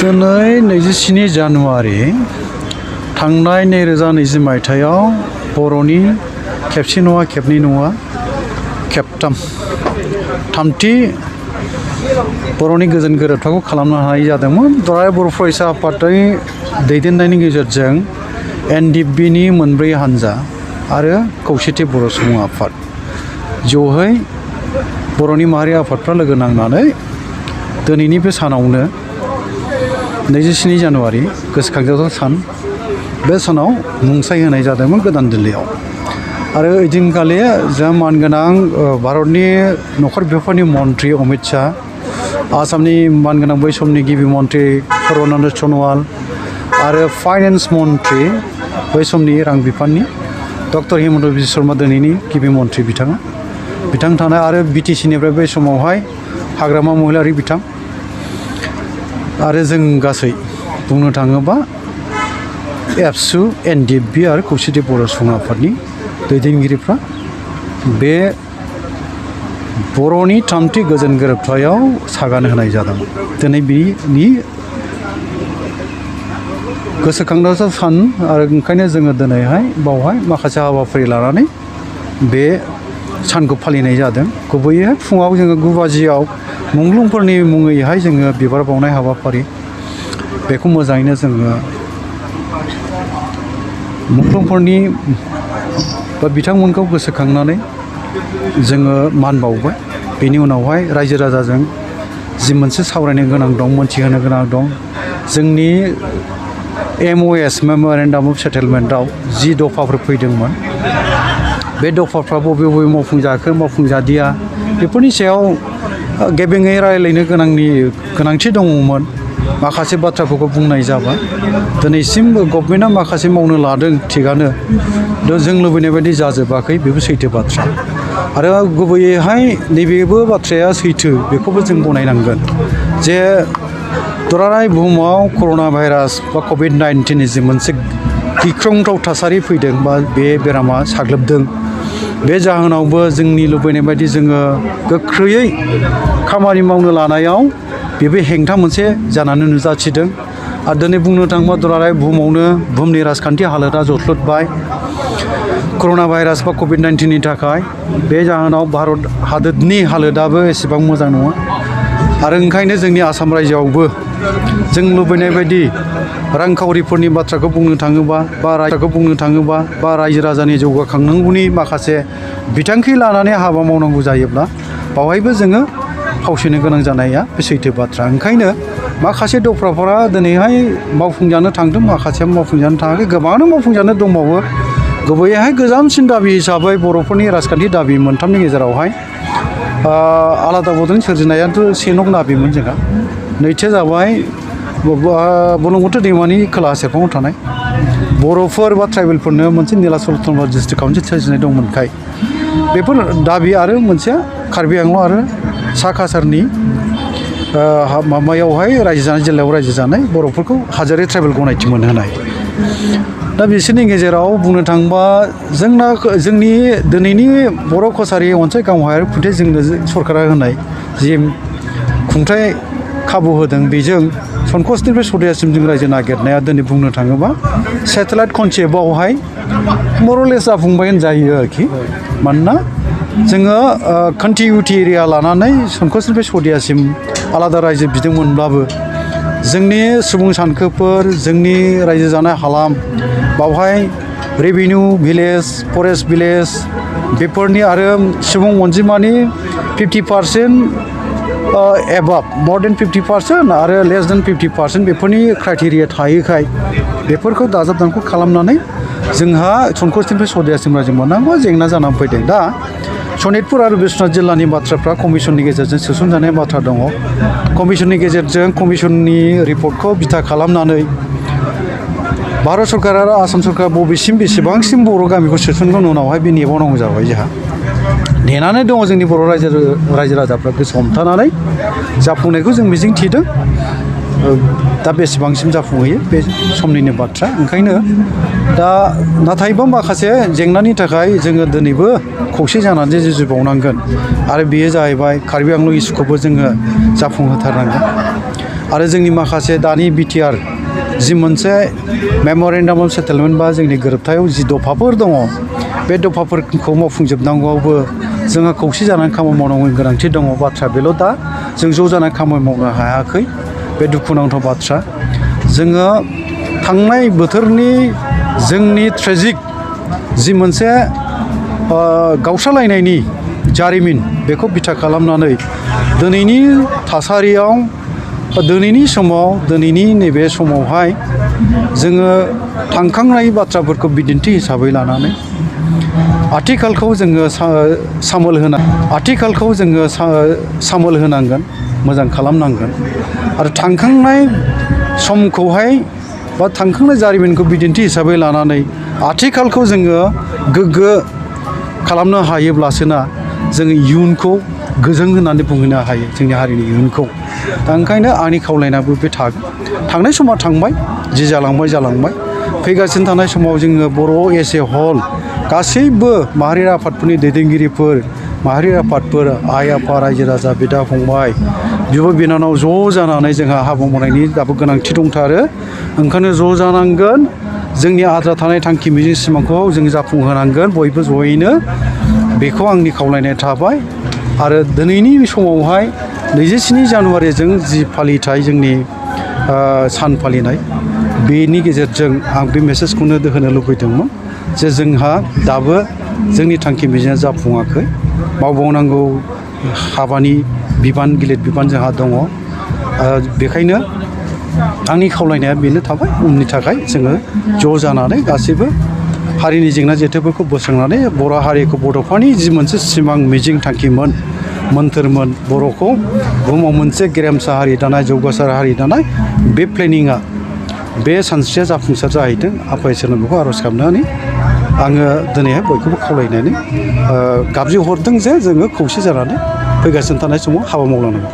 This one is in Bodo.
दिनै 27 जानुवारि थांनाय 2020 मायथाइयाव बर'नि खेबसे नङा खेबनै नङा खेबथाम थामथि बर'नि गोजोन गोरोबथाखौ खालामनो हानाय जादोंमोन। दुलाराय बर' फरायसा आफादनि दैदेननायनि गेजेरजों NDP-नि मोनब्रै हानजा आरो खौसेथि बर' सुबुं आफाद ज'है बर'नि माहारि आफादफ्रा लोगो नांनानै दिनैनि बे सानावनो 27 जानुवारि गोसोखांजाथाव सान बे सानाव मुंसाइ होनाय जादोंमोन गोदान दिल्लीयाव। आरो ओइदिनखालि जों मानगोनां भारतनि नखर बिफाननि मन्त्रि अमित शाह, आसामनि मानगोनां बै समनि गिबि मन्त्रि सर्बानन्द सन'वाल आरो फाइनेन्स मन्त्रि बै समनि रां बिफाननि डक्टर हिमन्त बिश्व शर्मा दिनैनि गिबि मन्त्रि बिथां थानाय आरो BTC-निफ्राय बै समावहाय हाग्रामा महिलारि बिथां आरो जों गासै बुंनो थाङोबा एबसु NDP आरो खौसेथि बर' सुबुं आफादनि दैदेनगिरिफ्रा बे बर'नि थामथि गोजोन गोरोबथायाव सागान होनाय जादोंमोन। दिनै बिनि गोसोखांजाथाव सान आरो ओंखायनो जोङो दिनैहाय बावहाय माखासे हाबाफारि लानानै बे सानखौ फालिनाय जादों। गुबैयै फुङाव जोङो 9 बाजियाव मुंख्लंफोरनि मुङैहाय जोङो बिबार बावनाय हाबाफारि बेखौ मोजाङैनो जोङो मुंख्लंफोरनि बा बिथांमोनखौ गोसोखांनानै जोङो मान बावबाय। बेनि उनावहाय रायजो राजाजों जि मोनसे सावरायनो गोनां दं, मोनथिहोनो गोनां दं, जोंनि MOS मेम'रेन्डाम अफ सेटेलमेन्टआव जि दफाफोर फैदोंमोन बे दफाफ्रा बबे मावफुंजाखो मावफुंजादिया बेफोरनि सायाव गेबेङै रायलायनो गोनांथि दङमोन। माखासे बाथ्राफोरखौ बुंनाय जाबाय। दिनैसिम गभर्नमेन्टआ माखासे मावनो लादों थिगानो, जों लुबैनाय बायदि जाजोबाखै, बेबो सैथो बाथ्रा। आरो गुबैयैहाय नैबेबो बाथ्राया सैथो, बेखौबो जों गनायनांगोन जे दुलाराय बुहुमाव कर'ना भाइरास बा COVID-19 जि मोनसे गिख्रंथाव थासारि फैदों बा बे बेरामा साग्लोबदों, बे जाहोनावबो जोंनि लुबैनाय बायदि जोङो गोख्रैयै खामानि मावनो लानायाव बेबो हेंथा मोनसे जानानै नुजाथिदों। आरो दिनै बुंनो थाङोबा दुलाराय बुहुमनि राजखान्थि हालोदा जथ्लुदबाय कर'ना भाइरास बा COVID-19नि थाखाय। बे जाहोनाव भारत हादोरनि हालोदाबो एसेबां मोजां नङा। आरो ओंखायनो जोंनि आसाम रायजोआवबो जों लुबैनाय बायदि रांखावरिफोरनि बाथ्राखौ बुंनो थाङोबा बा रायजो राजानि जौगाखांनांगौनि माखासे बिथांखि लानानै हाबा मावनांगौ जायोब्ला बावहायबो जोङो फावसायनो गोनां जानाया बे सैथो बाथ्रा। ओंखायनो माखासे दफाफोरा दिनैहाय मावफुंजानो थांदों, माखासेया मावफुंजानो थाङाखै, गोबाङानो मावफुंजानो दंबावो। गुबैयैहाय गोजामसिन दाबि हिसाबै बर'फोरनि राजखान्थि दाबि मोनथामनि गेजेरावहाय आलादा बड'लेण्ड सोरजिनायाथ' 1 नं दाबिमोन जोंहा। नैथिया जाबाय बुरलुंबुथुर दैमानि खोला सेरफाङाव थानाय बर'फोर बा ट्राइबेलफोरनो मोनसे नीलाचल उत्तर डिस्ट्रिक्ट काउन्सिल सोरजिनाय दंमोनखाय बेफोर दाबि, आरो मोनसेया कार्बि आंलं आरो सा काछारनि माबायावहाय रायजो जानाय जिल्लायाव रायजो जानाय बर'फोरखौ हाजोआरि ट्राइबेल गनायथि मोनहोनाय। दा बिसोरनि गेजेराव बुंनो थाङोबा जोंनि दिनैनि बर' कसारि अनसाइ गावहायारि खुंथाय जोंनो सरकारा होनाय जि खुंथाय खाबु होदों, बेजों संकसनिफ्राय सदियासिम जों रायजो नागिरनाया दिनै बुंनो थाङोबा सेटेलाइट कनसेप्टआवहाय मरलेस जाफुंबाय होनजायो आरोखि। मानोना जोङो कन्टिनिउटि एरिया लानानै संकसनिफ्राय सदियासिम आलादा रायजो बिदोंमोनब्लाबो जोंनि सुबुं सानखोफोर, जोंनि रायजो जानाय हालाम, बावहाय रेभिनिउ भिलेज, फरेस्ट भिलेज बेफोरनि आरो सुबुं अनजिमानि 50% एबाब, more than 50% आरो less than 50% बेफोरनि क्राइटेरिया थायोखाय बेफोरखौ दाजाबदानखौ खालामनानै जोंहा संकसनिफ्राय सदियासिम रायजो मोननांगौ जेंना जानानै फैदों। दा सनितपुर आरो बिश्वनाथ जिल्लानि बाथ्राफ्रा कमिसननि गेजेरजों सोसनजानाय बाथ्रा दङ। कमिसननि गेजेरजों कमिसननि रिपर्टखौ बिथा खालामनानै भारत सरकार आरो आसाम सरकार बेसेबांसिम बर' गामिखौ सोसनगोन उनावहाय बे नेबावनांगौ जाबाय। जोंहा नेनानै दङ जोंनि बर' रायजो राजाफ्रा गोसो हमथानानै जाफुंनायखौ जों मिजिं थिदों। दा बेसेबांसिम जाफुंहैयो बे समनिनो बाथ्रा। ओंखायनो दा नाथायबा माखासे जेंनानि थाखाय जोङो दिनैबो खौसे जानानै जुजिबावनांगोन आरो बेयो जाहैबाय कार्बि आंलं इस्युखौबो जोङो जाफुंहोथारनांगोन आरो जोंनि माखासे दानि बिटिआर जि मोनसे मेम'रेन्डाम अफ सेटेलमेन्ट बा जोंनि गोरोबथायाव जि दफाफोर दङ बे दफाफोरखौ मावफुंजोबनांगौआवबो जोंहा खौसे जानानै खामानि मावनांगौनि गोनांथि दङ बाथ्रा बेल' दा जों ज' जानानै खामानि मावनो हायाखै बे दुखुनांथाव बाथ्रा जोङो थांनाय बोथोरनि जोंनि ट्रेजिक जि मोनसे गावस्रालायनायनि जारिमिन बेखौ बिथा खालामनानै दिनैनि थासारियाव दिनैनि समाव दिनैनि नैबे समावहाय जोङो थांखांनाय बाथ्राफोरखौ बिदिन्थि हिसाबै लानानै आथिखालखौ जोङो सामोल होनांगोन मोजां खालामनांगोन आरो थांखांनाय समखौहाय बा थांखांनाय जारिमिनखौ बिदिन्थि हिसाबै लानानै आथिखालखौ जोङो गोग्गो खालामनो हायोब्लासोना जोङो इयुनखौ गोजों होननानै बुंहैनो हायो जोंनि हारिनि इयुनखौ दा ओंखायनो आंनि खावलायनायाबो बे थांनाय समा थांबाय जि जालांबाय फैगासिनो थानाय समाव जोङो बर' एस ए हल गासैबो माहारियारि आफादफोरनि दैदेनगिरिफोर माहारियारि आफादफोर आइ आफा रायजो राजा बिदा फंबाय बिब' बिनानाव ज' जानानै जोंहा हाबा मावनायनि दाबो गोनांथि दंथारो ओंखायनो ज' जानांगोन जोंनि आद्रा थानाय थांखि मिजिं सिमांखौ जों जाफुंहोनांगोन बयबो जयैनो बेखौ आंनि खावलायनाय थाबाय आरो दिनैनि समावहाय 27 जानुवारिजों जि फालिथाय जोंनि सान फालिनाय बेनि गेजेरजों आं बे मेसेजखौनो होनो लुबैदोंमोन जे जोंहा दाबो जोंनि थांखि मिजिंआ जाफुङाखै मावबावनांगौ हाबानि गिलिर बिबान जोंहा दङ बेखायनो आंनि खावलायनाया बेनो थाबाय उननि थाखाय जोङो ज' जानानै गासैबो हारिनि जेंना जेथोफोरखौ बोस्रांनानै बर' हारिखौ बड'फानि जि मोनसे सिमां मिजिं थांखिमोन मोन्थोरमोन बर'खौ बुहुमाव मोनसे गेरेमसा हारि दानाय जौगासार हारि दानाय बे प्लेनिंआ बे सानस्रिया जाफुंसार जाहैदों आफा इसोरनाव बेखौ आर'ज गाबनानै आङो दिनैहाय बयखौबो खावलायनानै गाबज्रिहरदों जे जोङो खौसे जानानै फैगासिनो थानाय समाव हाबा मावलांनांगौ